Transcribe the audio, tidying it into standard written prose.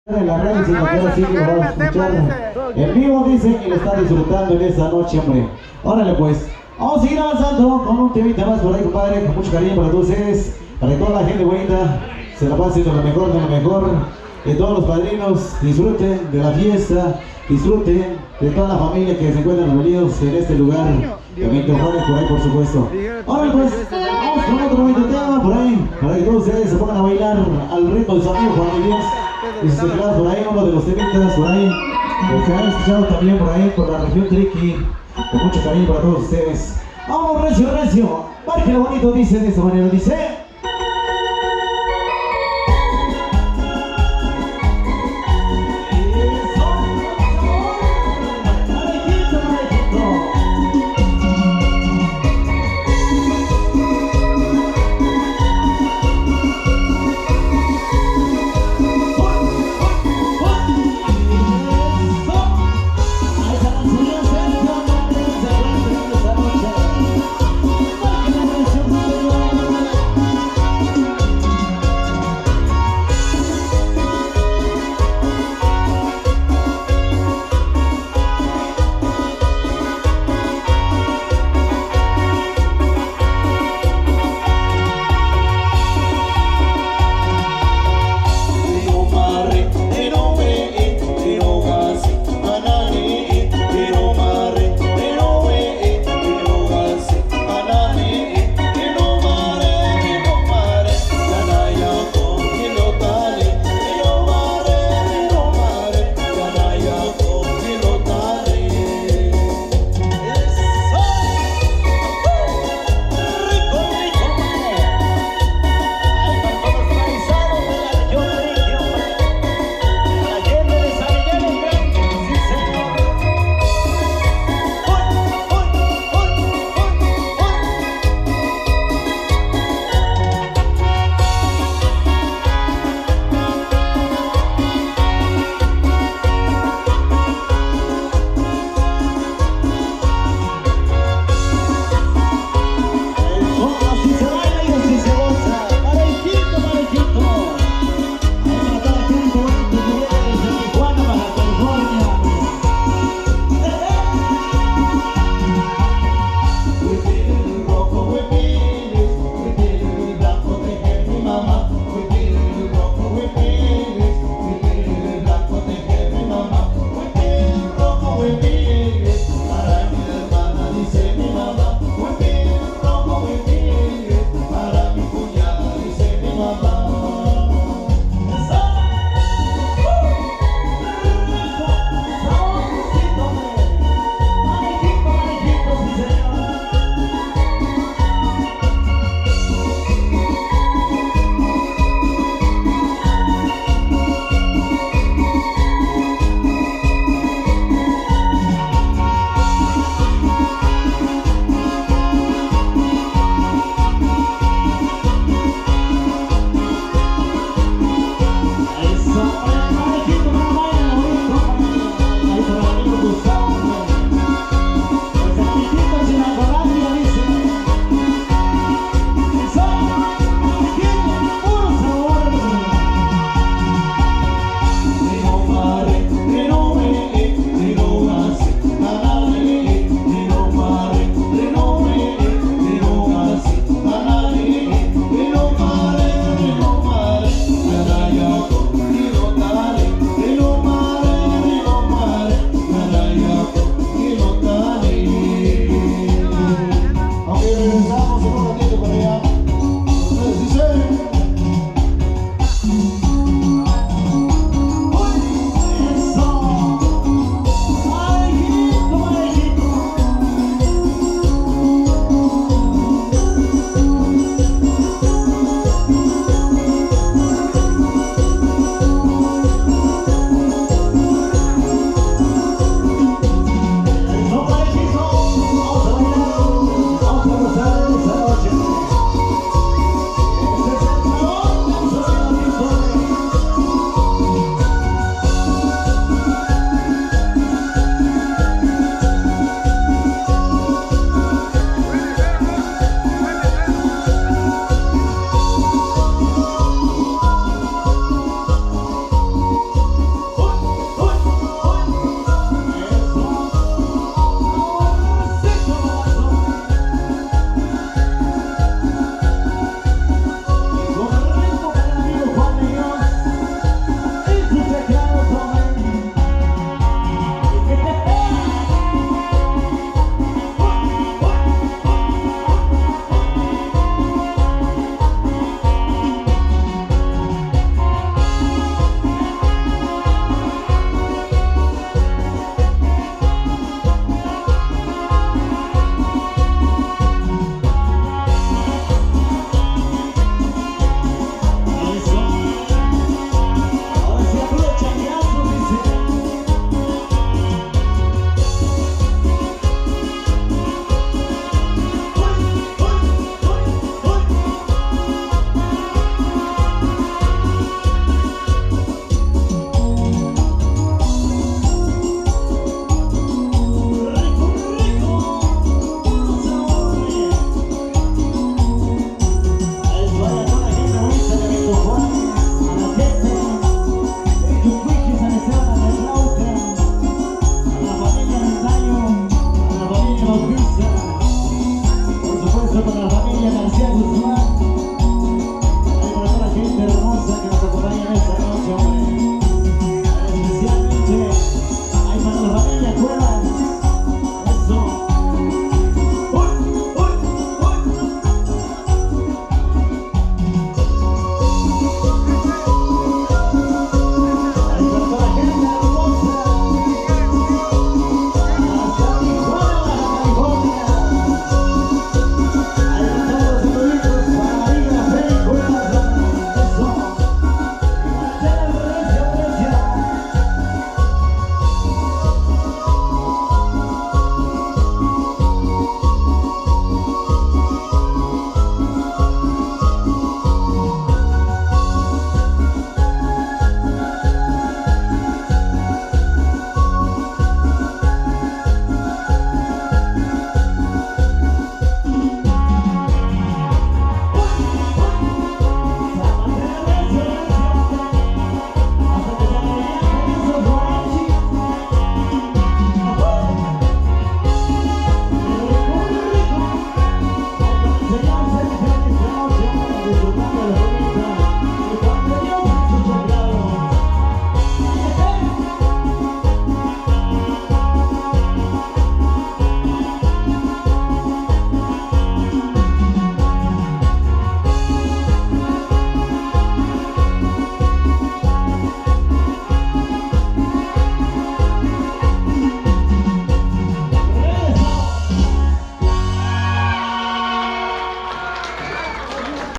En la red, sino que ahora sí que lo van a escuchar en vivo, dicen que lo están disfrutando en esta noche, hombre. Órale pues, vamos a seguir avanzando con un temita más por ahí, compadre, con mucho cariño para todos ustedes, para que toda la gente bonita se la pase de lo mejor, que todos los padrinos disfruten de la fiesta, disfruten de toda la familia que se encuentran reunidos en este lugar, también Juárez por ahí, por supuesto. Órale pues, vamos con otro bonito tema por ahí, para que todos ustedes se pongan a bailar al ritmo de su amigo Juan Díaz. Y sus teclados por ahí, uno de los temitas por ahí, que han escuchado también por ahí, por la región Triqui, con mucho cariño para todos ustedes. Vamos, recio, recio, bájale bonito, dice de esta manera, dice.